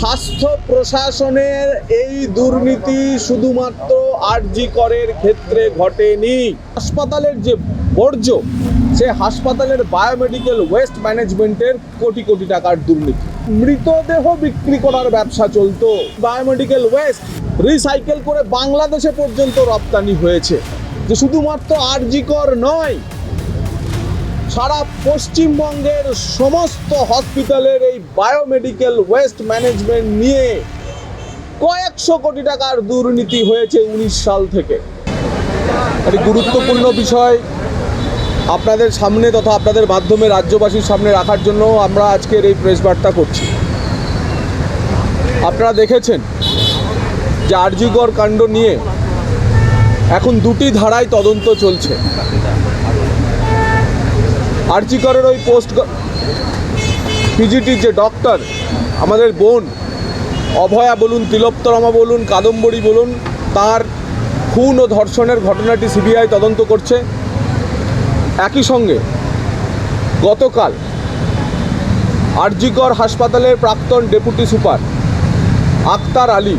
স্বাস্থ্য প্রশাসনের এই দুর্নীতি শুধুমাত্র আরজি করের ক্ষেত্রে ঘটেনি। হাসপাতালের যে বর্জ্য, সে হাসপাতালের বায়োমেডিক্যাল ওয়েস্ট ম্যানেজমেন্টের কোটি কোটি টাকার দুর্নীতি। মৃতদেহ বিক্রি করার ব্যবসা চলতো। বায়োমেডিক্যাল ওয়েস্ট রিসাইকেল করে বাংলাদেশে পর্যন্ত রপ্তানি হয়েছে। যে শুধুমাত্র আরজি কর নয়, সারা পশ্চিমবঙ্গের সমস্ত হসপিটালের এই বায়োমেডিক্যাল ওয়েস্ট ম্যানেজমেন্ট নিয়ে কয়েকশো কোটি টাকার দুর্নীতি হয়েছে 19 সাল থেকে। একটি গুরুত্বপূর্ণ বিষয় আপনাদের সামনে তথা আপনাদের মাধ্যমে রাজ্যবাসীর সামনে রাখার জন্য আমরা আজকের এই প্রেস বার্তা করছি। আপনারা দেখেছেন যে আরজিকর কাণ্ড নিয়ে এখন দুটি ধারায় তদন্ত চলছে। আরজিকরের ওই পোস্ট পিজিটির যে ডক্টর, আমাদের বোন অভয়া বলুন, তিলোত্তমা বলুন, কাদম্বরী বলুন, তার খুন ও ধর্ষণের ঘটনাটি সিবিআই তদন্ত করছে। একই সঙ্গে গতকাল আরজিকর হাসপাতালের প্রাক্তন ডেপুটি সুপার আক্তার আলী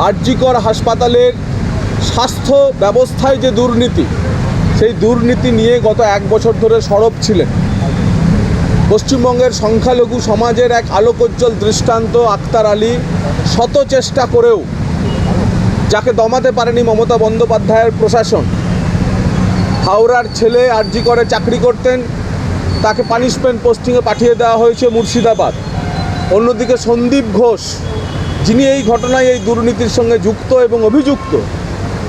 আরজিকর হাসপাতালের স্বাস্থ্য ব্যবস্থায় যে দুর্নীতি, সেই দুর্নীতি নিয়ে গত 1 বছর ধরে সরব ছিলেন। পশ্চিমবঙ্গের সংখ্যালঘু সমাজের এক আলোকোজ্জ্বল দৃষ্টান্ত আক্তার আলী। শত চেষ্টা করেও যাকে দমাতে পারেনি মমতা বন্দ্যোপাধ্যায়ের প্রশাসন। হাওড়ার ছেলে আরজি করে চাকরি করতেন, তাকে পানিশমেন্ট পোস্টিংয়ে পাঠিয়ে দেওয়া হয়েছে মুর্শিদাবাদ। অন্যদিকে সন্দীপ ঘোষ, যিনি এই ঘটনায় এই দুর্নীতির সঙ্গে যুক্ত এবং অভিযুক্ত,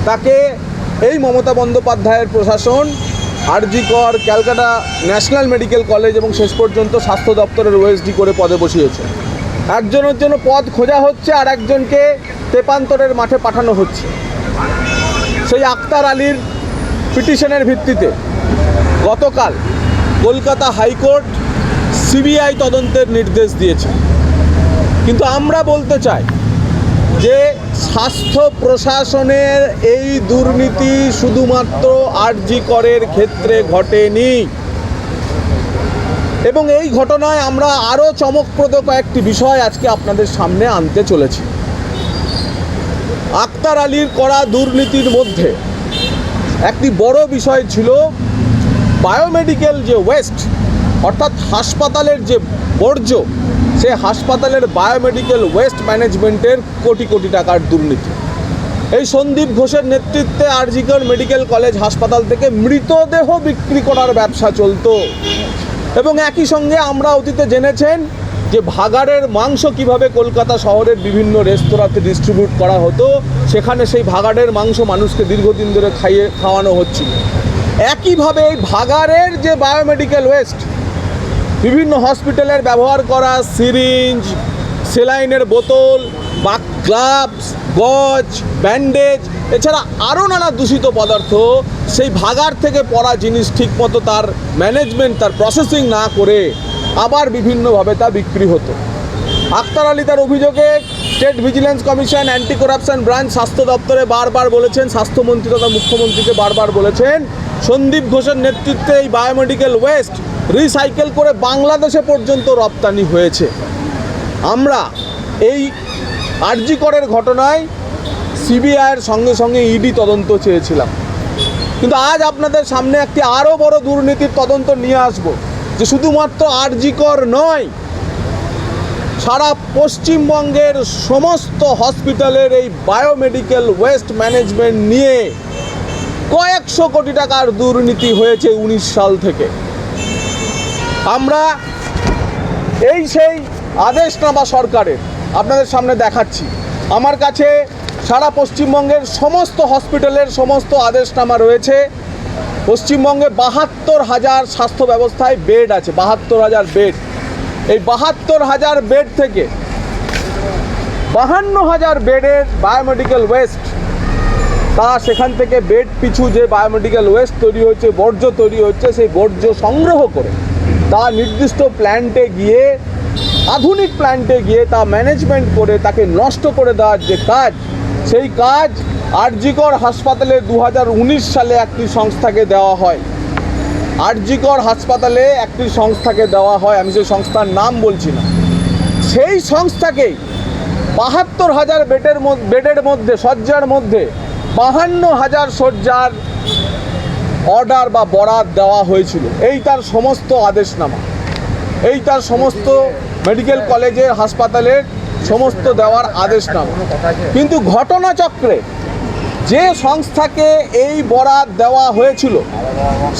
তাকে এই মমতা বন্দ্যোপাধ্যায়ের প্রশাসন আরজি কর, ক্যালকাটা ন্যাশনাল মেডিকেল কলেজ এবং শেষ পর্যন্ত স্বাস্থ্য দপ্তরের ওএসডি করে পদে বসিয়েছে। একজনের জন্য পদ খোঁজা হচ্ছে আর একজনকে তেপান্তরের মাঠে পাঠানো হচ্ছে। সেই আক্তার আলীর পিটিশনের ভিত্তিতে গতকাল কলকাতা হাইকোর্ট সিবিআই তদন্তের নির্দেশ দিয়েছে। কিন্তু আমরা বলতে চাই যে স্বাস্থ্য প্রশাসনের এই দুর্নীতি শুধুমাত্র আরজি করের ক্ষেত্রে ঘটেনি। এবং এই ঘটনায় আমরা আরও চমকপ্রদ কয়েকটি বিষয় আজকে আপনাদের সামনে আনতে চলেছি। আক্তার আলীর করা দুর্নীতির মধ্যে একটি বড় বিষয় ছিল বায়োমেডিক্যাল যে ওয়েস্ট, অর্থাৎ হাসপাতালের যে বর্জ্য, সে হাসপাতালের বায়োমেডিক্যাল ওয়েস্ট ম্যানেজমেন্টের কোটি কোটি টাকার দুর্নীতি। এই সন্দীপ ঘোষের নেতৃত্বে আরজিকর মেডিকেল কলেজ হাসপাতাল থেকে মৃতদেহ বিক্রি করার ব্যবসা চলতো। এবং একই সঙ্গে আমরা অতীতে জেনেছেন যে ভাগাড়ের মাংস কিভাবে কলকাতা শহরের বিভিন্ন রেস্তোরাঁতে ডিস্ট্রিবিউট করা হতো, সেখানে সেই ভাগাড়ের মাংস মানুষকে দীর্ঘদিন ধরে খাওয়ানো হচ্ছিল। একইভাবে এই ভাগাড়ের যে বায়োমেডিক্যাল ওয়েস্ট, বিভিন্ন হসপিটালের ব্যবহার করা সিরিঞ্জ, সেলাইনের বোতল বা গ্লাভস, গজ, ব্যান্ডেজ, এছাড়া আরও নানা দূষিত পদার্থ, সেই ভাগাড় থেকে পড়া জিনিস ঠিকমতো তার ম্যানেজমেন্ট, তার প্রসেসিং না করে আবার বিভিন্নভাবে তা বিক্রি হতো। আক্তার আলী তার অভিযোগে state vigilance commission, anti corruption branch, স্বাস্থ্য দপ্তরে বারবার বলেছেন, স্বাস্থ্যমন্ত্রী তথা মুখ্যমন্ত্রীকে বারবার বলেছেন, সন্দীপ ঘোষের নেতৃত্বে এই বায়োমেডিক্যাল ওয়েস্ট রিসাইকেল করে বাংলাদেশে পর্যন্ত রপ্তানি হয়েছে। আমরা এই আরজি করের ঘটনায় সিবিআইয়ের সঙ্গে সঙ্গে ইডি তদন্ত চেয়েছিলাম। কিন্তু আজ আপনাদের সামনে একটি আরও বড় দুর্নীতির তদন্ত নিয়ে আসব, যে শুধুমাত্র আরজি কর নয়, সারা পশ্চিমবঙ্গের সমস্ত হসপিটালের এই বায়োমেডিক্যাল ওয়েস্ট ম্যানেজমেন্ট নিয়ে কয়েকশো কোটি টাকার দুর্নীতি হয়েছে 19 সাল থেকে। আমরা সেই আদেশনামা সরকারের আপনাদের সামনে দেখাচ্ছি। আমার কাছে সারা পশ্চিমবঙ্গের সমস্ত হসপিটালের সমস্ত আদেশনামা রয়েছে। পশ্চিমবঙ্গে 72,000 স্বাস্থ্য ব্যবস্থায় বেড আছে, 72,000 বেড। এই 72,000 বেড থেকে 52,000 বেডের বায়োমেডিক্যাল ওয়েস্ট, তা সেখান থেকে বেড পিছু যে বায়োমেডিক্যাল ওয়েস্ট তৈরি হচ্ছে, বর্জ্য তৈরি হচ্ছে, সেই বর্জ্য সংগ্রহ করে তা নির্দিষ্ট প্ল্যান্টে গিয়ে, আধুনিক প্ল্যান্টে গিয়ে তা ম্যানেজমেন্ট করে তাকে নষ্ট করে দেওয়ার যে কাজ, সেই কাজ আরজিকর হাসপাতালে 2019 সালে একটি সংস্থাকে দেওয়া হয়। আরজিকর হাসপাতালে একটি সংস্থাকে দেওয়া হয়, আমি সেই সংস্থার নাম বলছি না। সেই সংস্থাকেই ৭২,০০০ বেডের মধ্যে শয্যার মধ্যে ৫২,০০০ শয্যার অর্ডার বা বরাত দেওয়া হয়েছিল। এই তার সমস্ত আদেশনামা, এই তার সমস্ত মেডিকেল কলেজের হাসপাতালের সমস্ত দেওয়ার আদেশনামা। কিন্তু ঘটনাচক্রে যে সংস্থাকে এই বরাত দেওয়া হয়েছিল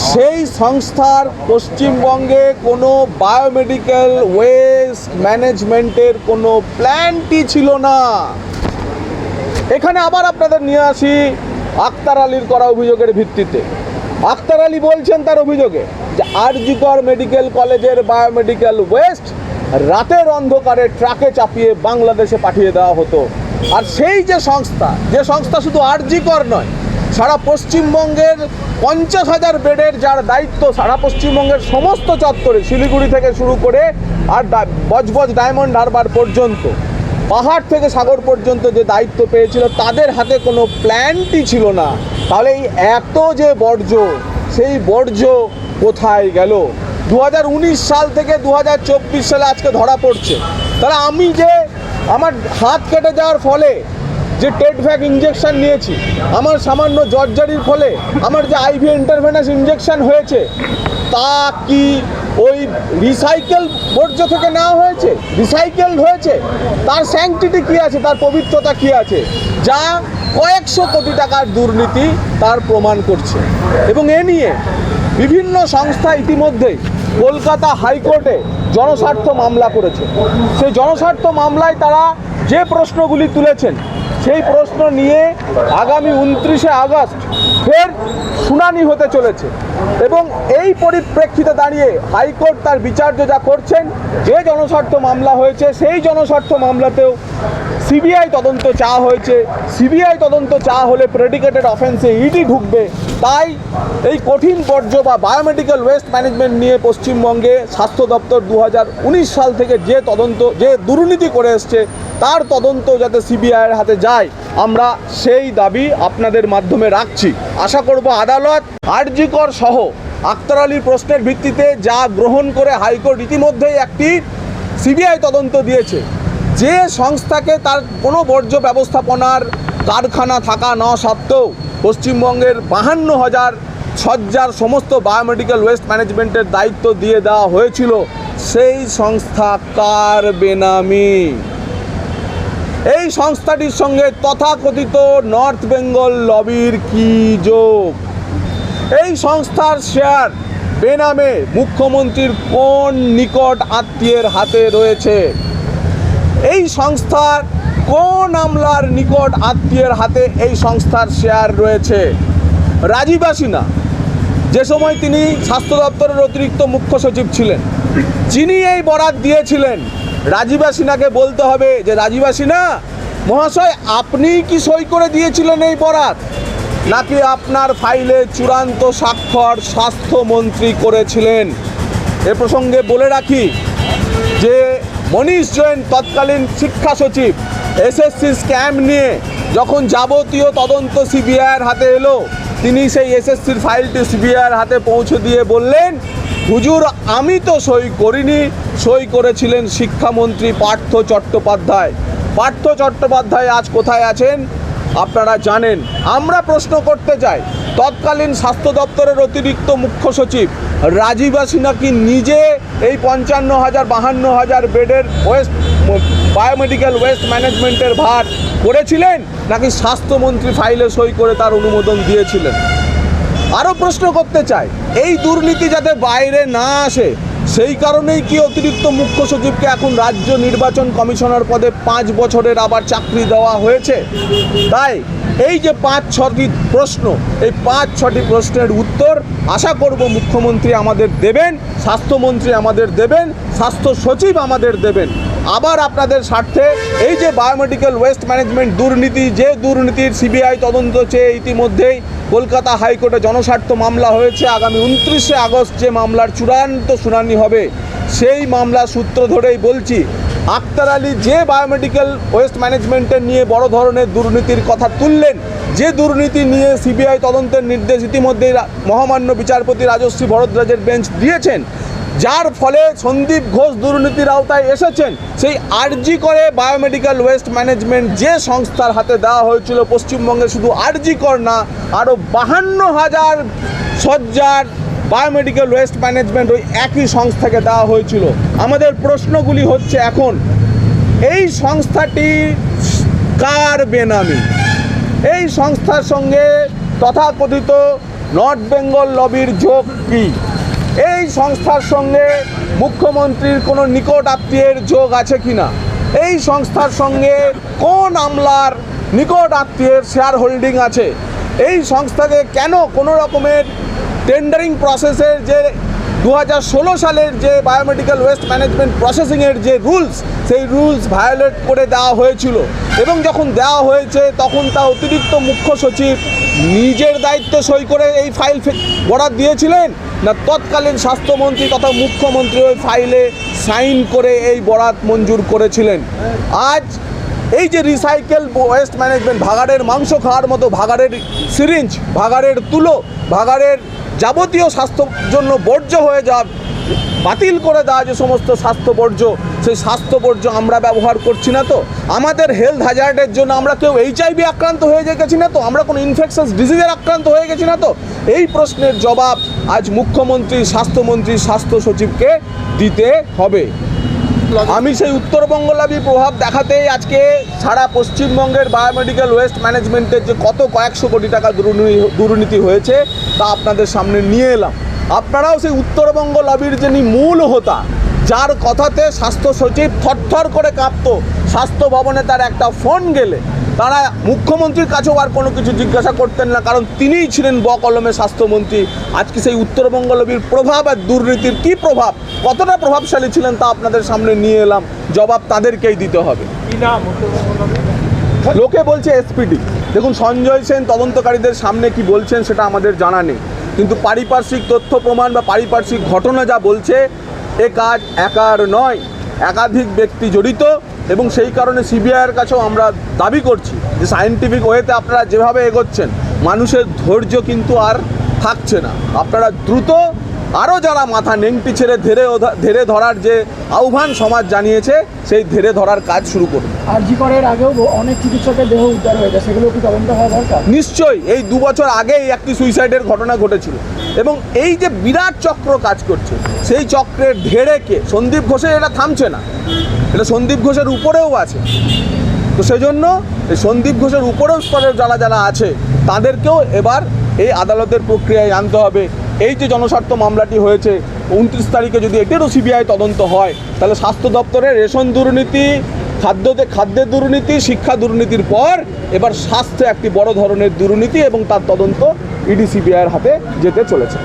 সেই সংস্থার পশ্চিমবঙ্গে কোনো বায়োমেডিক্যাল ওয়েস্ট ম্যানেজমেন্টের কোনো প্ল্যানটি ছিল না। এখানে আবার আপনাদের নিয়ে আসি আক্তার আলীর করা অভিযোগের ভিত্তিতে। আক্তার আলী বলছেন তার অভিযোগে যে আর.জি. কর মেডিকেল কলেজের বায়োমেডিক্যাল ওয়েস্ট রাতের অন্ধকারে ট্রাকে চাপিয়ে বাংলাদেশে পাঠিয়ে দেওয়া হতো। আর সেই যে সংস্থা শুধু আর.জি. কর নয়, সারা পশ্চিমবঙ্গের ৫০,০০০ বেডের যার দায়িত্ব সারা পশ্চিমবঙ্গের সমস্ত চত্বরে, শিলিগুড়ি থেকে শুরু করে আর বজবজ ডায়মন্ড হারবার পর্যন্ত, পাহাড় থেকে সাগর পর্যন্ত যে দায়িত্ব পেয়েছিল, তাদের হাতে কোনো প্ল্যানটি ছিল না। তাহলে এই এত যে বর্জ্য, সেই বর্জ্য কোথায় গেল? ২০১৯ সাল থেকে ২০২৪ সালে আজকে ধরা পড়ছে। তাহলে আমি যে আমার হাত কেটে যাওয়ার ফলে যে টেটভ্যাক ইঞ্জেকশন নিয়েছি, আমার সামান্য জর্জারির ফলে আমার যে আইভি ইন্টারভেনাস ইঞ্জেকশন হয়েছে, তা কি ওই রিসাইকেল বর্জ্য থেকে নেওয়া হয়েছে? রিসাইকেলড হয়েছে? তার স্যাংটিটি কী আছে, তার পবিত্রতা কী আছে, যা কয়েকশো কোটি টাকার দুর্নীতি তার প্রমাণ করছে। এবং এ নিয়ে বিভিন্ন সংস্থা ইতিমধ্যেই কলকাতা হাইকোর্টে জনস্বার্থ মামলা করেছে। সেই জনস্বার্থ মামলায় তারা যে প্রশ্নগুলি তুলেছেন, সেই প্রশ্ন নিয়ে আগামী ২৯শে আগস্ট ফের শুনানি হতে চলেছে। এবং এই পরিপ্রেক্ষিতে দাঁড়িয়ে হাইকোর্ট তার বিচার্য যা করছেন, যে জনস্বার্থ মামলা হয়েছে সেই জনস্বার্থ মামলাতেও সিবিআই তদন্ত চাওয়া হয়েছে। সিবিআই তদন্ত চাওয়া হলে প্রেডিকেটেড অফেন্সে ইডি ঢুকবে। তাই এই কঠিন বর্জ্য বা বায়োমেডিক্যাল ওয়েস্ট ম্যানেজমেন্ট নিয়ে পশ্চিমবঙ্গে স্বাস্থ্য দপ্তর ২০১৯ সাল থেকে যে দুর্নীতি করে এসছে, তার তদন্ত যাতে সিবিআইয়ের হাতে যায়, আমরা সেই দাবি আপনাদের মাধ্যমে রাখছি। আশা করব আদালত আর.জি. কর সহ আক্তার আলীর প্রশ্নের ভিত্তিতে যা গ্রহণ করে হাইকোর্ট ইতিমধ্যেই একটি সিবিআই তদন্ত দিয়েছে, যে সংস্থাকে তার কোনো বর্জ্য ব্যবস্থাপনার কারখানা থাকা না সত্ত্বেও পশ্চিমবঙ্গের ৫২,০০০ শয্যার সমস্ত বায়োমেডিক্যাল ওয়েস্ট ম্যানেজমেন্টের দায়িত্ব দিয়ে দেওয়া হয়েছিল, সেই সংস্থা কার বেনামি? এই সংস্থাটির সঙ্গে তথাকথিত নর্থ বেঙ্গল লবির কি যোগ? এই সংস্থার শেয়ার বেনামে মুখ্যমন্ত্রীর কোন নিকট আত্মীয়ের হাতে রয়েছে? এই সংস্থার কোন আমলার নিকট আত্মীয়ের হাতে এই সংস্থার শেয়ার রয়েছে? রাজীব সিনহা, যে সময় তিনি স্বাস্থ্য দপ্তরের অতিরিক্ত মুখ্য সচিব ছিলেন, যিনি এই বরাত দিয়েছিলেন, রাজীব সিনহাকে বলতে হবে যে রাজীব সিনহা মহাশয়, আপনি কি সই করে দিয়েছিলেন এই বরাত, নাকি আপনার ফাইলে চূড়ান্ত স্বাক্ষর স্বাস্থ্যমন্ত্রী করেছিলেন? এ প্রসঙ্গে বলে রাখি যে মনীষ জৈন তৎকালীন শিক্ষা সচিব এসএসসি স্ক্যাম নিয়ে যখন যাবতীয় তদন্ত সিবিআইয়ের হাতে এলো, তিনি সেই এসএসসির ফাইলটি সিবিআইয়ের হাতে পৌঁছে দিয়ে বললেন, হুজুর আমি তো সই করিনি, সই করেছিলেন শিক্ষামন্ত্রী পার্থ চট্টোপাধ্যায়। পার্থ চট্টোপাধ্যায় আজ কোথায় আছেন আপনারা জানেন। আমরা প্রশ্ন করতে চাই, তৎকালীন স্বাস্থ্য দপ্তরের অতিরিক্ত মুখ্য সচিব রাজীব সিনহা কি নিজে এই ৫৫,০০০ ৫২,০০০ বেডের বায়োমেডিক্যাল ওয়েস্ট ম্যানেজমেন্টের ভার করেছিলেন, নাকি স্বাস্থ্যমন্ত্রী ফাইলে সই করে তার অনুমোদন দিয়েছিলেন? আরও প্রশ্ন করতে চাই, এই দুর্নীতি যাতে বাইরে না আসে, সেই কারণেই কি অতিরিক্ত মুখ্য সচিবকে এখন রাজ্য নির্বাচন কমিশনার পদে ৫ বছরের আবার চাকরি দেওয়া হয়েছে? তাই এই যে ৫-৬টি প্রশ্ন, এই ৫-৬টি প্রশ্নের উত্তর আশা করব মুখ্যমন্ত্রী আমাদের দেবেন, স্বাস্থ্যমন্ত্রী আমাদের দেবেন, স্বাস্থ্য সচিব আমাদের দেবেন। আবার আপনাদের স্বার্থে এই যে বায়োমেডিক্যাল ওয়েস্ট ম্যানেজমেন্ট দুর্নীতি, যে দুর্নীতির সিবিআই তদন্ত চেয়ে ইতিমধ্যেই কলকাতা হাইকোর্টে জনস্বার্থ মামলা হয়েছে, আগামী ২৯শে আগস্ট যে মামলার চূড়ান্ত শুনানি হবে, সেই মামলার সূত্র ধরেই বলছি, আক্তার আলী যে বায়োমেডিক্যাল ওয়েস্ট ম্যানেজমেন্টের নিয়ে বড় ধরনের দুর্নীতির কথা তুললেন, যে দুর্নীতি নিয়ে সিবিআই তদন্তের নির্দেশ ইতিমধ্যেই মহামান্য বিচারপতি রাজশ্রী ভরদ্বাজের বেঞ্চ দিয়েছেন, যার ফলে সন্দীপ ঘোষ দুর্নীতির আওতায় এসেছেন। সেই আরজি করে বায়োমেডিক্যাল ওয়েস্ট ম্যানেজমেন্ট যে সংস্থার হাতে দেওয়া হয়েছিল পশ্চিমবঙ্গে, শুধু আরজি কর না, আরও 52,000 শয্যার বায়োমেডিক্যাল ওয়েস্ট ম্যানেজমেন্ট ওই একই সংস্থাকে দেওয়া হয়েছিল। আমাদের প্রশ্নগুলি হচ্ছে এখন, এই সংস্থাটি কার বেনামি? এই সংস্থার সঙ্গে তথাকথিত নর্থ বেঙ্গল লবির যোগ কী? এই সংস্থার সঙ্গে মুখ্যমন্ত্রীর কোনো নিকট আত্মীয়ের যোগ আছে কি না? এই সংস্থার সঙ্গে কোন আমলার নিকট আত্মীয়ের শেয়ার হোল্ডিং আছে? এই সংস্থাকে কেন কোনো রকমের টেন্ডারিং প্রসেসের যে 2016 সালের যে বায়োমেডিক্যাল ওয়েস্ট ম্যানেজমেন্ট প্রসেসিংয়ের যে রুলস, সেই রুলস ভায়োলেট করে দেওয়া হয়েছিল, এবং যখন দেওয়া হয়েছে তখন তা অতিরিক্ত মুখ্য সচিব নিজের দায়িত্বে সই করে এই ফাইল বরাদ দিয়েছিলেন, না তৎকালীন স্বাস্থ্যমন্ত্রী তথা মুখ্যমন্ত্রী ওই ফাইলে সাইন করে এই বরাত মঞ্জুর করেছিলেন? আজ এই যে রিসাইকেল ওয়েস্ট ম্যানেজমেন্ট, ভাগাড়ের মাংস খাওয়ার মতো ভাগাড়ের সিরিঞ্জ, ভাগাড়ের তুলো, ভাগাড়ের যাবতীয় স্বাস্থ্যর জন্য বর্জ্য হয়ে বাতিল করে দেওয়া যে সমস্ত স্বাস্থ্য বর্জ্য, সেই স্বাস্থ্য বর্জ্য আমরা ব্যবহার করছি না তো? আমাদের হেলথ হ্যাজার্ডের জন্য আমরা কেউ HIV আক্রান্ত হয়ে গেছি না তো? আমরা কোনো ইনফেকশাস ডিজিজের আক্রান্ত হয়ে গেছি না তো? এই প্রশ্নের জবাব আজ মুখ্যমন্ত্রী, স্বাস্থ্যমন্ত্রী, স্বাস্থ্য সচিবকে দিতে হবে। আমি সেই উত্তরবঙ্গ লাভী প্রভাব দেখাতেই আজকে সারা পশ্চিমবঙ্গের বায়োমেডিক্যাল ওয়েস্ট ম্যানেজমেন্টের যে কয়েকশো কোটি টাকা দুর্নীতি হয়েছে তা আপনাদের সামনে নিয়ে এলাম। আপনারাও সেই উত্তরবঙ্গ লবির যিনি মূল হোতা, যার কথাতে স্বাস্থ্য সচিব থরথর করে কাঁপতো, স্বাস্থ্য ভবনে তার একটা ফোন গেলে তারা মুখ্যমন্ত্রীর কাছেও আর কোনো কিছু জিজ্ঞাসা করতেন না, কারণ তিনিই ছিলেন বকলমে স্বাস্থ্যমন্ত্রী। আজকে সেই উত্তরবঙ্গ লবির প্রভাব আর দুর্নীতির কী প্রভাব, কতটা প্রভাবশালী ছিলেন তা আপনাদের সামনে নিয়ে এলাম। জবাব তাদেরকেই দিতে হবে। লোকে বলছে এসপিডি। দেখুন, সঞ্জয় সেন তদন্তকারীদের সামনে কি বলছেন সেটা আমাদের জানা নেই, কিন্তু পারিপার্শ্বিক তথ্য প্রমাণ বা পারিপার্শ্বিক ঘটনা যা বলছে, এ কাজ একার নয়, একাধিক ব্যক্তি জড়িত, এবং সেই কারণে সিবিআইয়ের কাছেও আমরা দাবি করছি যে সায়েন্টিফিক ওয়েতে আপনারা যেভাবে এগোচ্ছেন, মানুষের ধৈর্য কিন্তু আর থাকছে না। আপনারা দ্রুত আরও যারা মাথা নেংটি ছেড়ে ধীরে ধরার যে আহ্বান সমাজ জানিয়েছে, সেই ধীরে ধরার কাজ শুরু করুন। আরজি করের আগেও অনেক চিকিৎসকের দেহ উদ্ধার হয়েছে, সেগুলো কি তদন্ত হওয়া দরকার? নিশ্চয়ই। এই 2 বছর আগেই একটি সুইসাইডের ঘটনা ঘটেছিল, এবং এই যে বিরাট চক্র কাজ করছে, সেই চক্রের ঢেড়েকে সন্দীপ ঘোষের এটা থামছে না, এটা সন্দীপ ঘোষের উপরেও আছে। তো সেজন্য এই সন্দীপ ঘোষের উপরেও স্তরের যারা আছে তাদেরকেও এবার এই আদালতের প্রক্রিয়ায় আনতে হবে। এই যে জনস্বার্থ মামলাটি হয়েছে, 29 তারিখে যদি এটারও সিবিআই তদন্ত হয়, তাহলে স্বাস্থ্য দপ্তরের রেশন দুর্নীতি, খাদ্যের দুর্নীতি, শিক্ষা দুর্নীতির পর এবার স্বাস্থ্যে একটি বড় ধরনের দুর্নীতি, এবং তার তদন্ত ইডি সিবিআইয়ের হাতে যেতে চলেছে।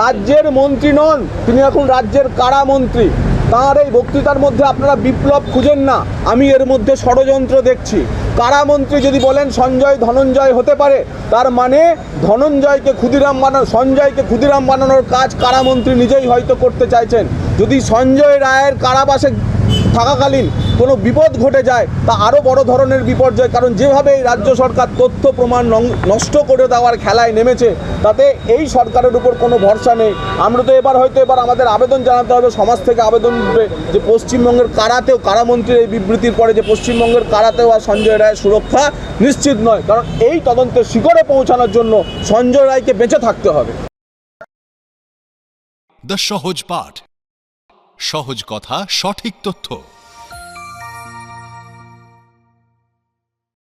রাজ্যের মন্ত্রী নন, তিনি এখন রাজ্যের কারামন্ত্রী। তাঁর এই বক্তৃতার মধ্যে আপনারা বিপ্লব খুঁজেন না, আমি এর মধ্যে ষড়যন্ত্র দেখছি। কারামন্ত্রী যদি বলেন সঞ্জয় ধনঞ্জয় হতে পারে, তার মানে ধনঞ্জয়কে ক্ষুদিরাম সঞ্জয়কে ক্ষুদিরাম বানানোর কাজ কারামন্ত্রী নিজেই হয়তো করতে চাইছেন। যদি সঞ্জয় রায়ের কারাবাসে থাকাকালীন কোনো বিপদ ঘটে যায়, তা আরও বড় ধরনের বিপর্যয়, কারণ যেভাবে এই রাজ্য সরকার তথ্য প্রমাণ নষ্ট করে দেওয়ার খেলায় নেমেছে, তাতে এই সরকারের উপর কোনো ভরসা নেই। আমরা তো এবার আমাদের আবেদন জানাতে হবে, সমাজ থেকে আবেদন উঠবে যে পশ্চিমবঙ্গের কারাতেও, কারামন্ত্রীর এই বিবৃতির পরে যে পশ্চিমবঙ্গের কারাতেও আর সঞ্জয় রায়ের সুরক্ষা নিশ্চিত নয়, কারণ এই তদন্তের শিখরে পৌঁছানোর জন্য সঞ্জয় রায়কে বেঁচে থাকতে হবে। দ্য সহজ পাঠ, সহজ কথা, সঠিক তথ্য।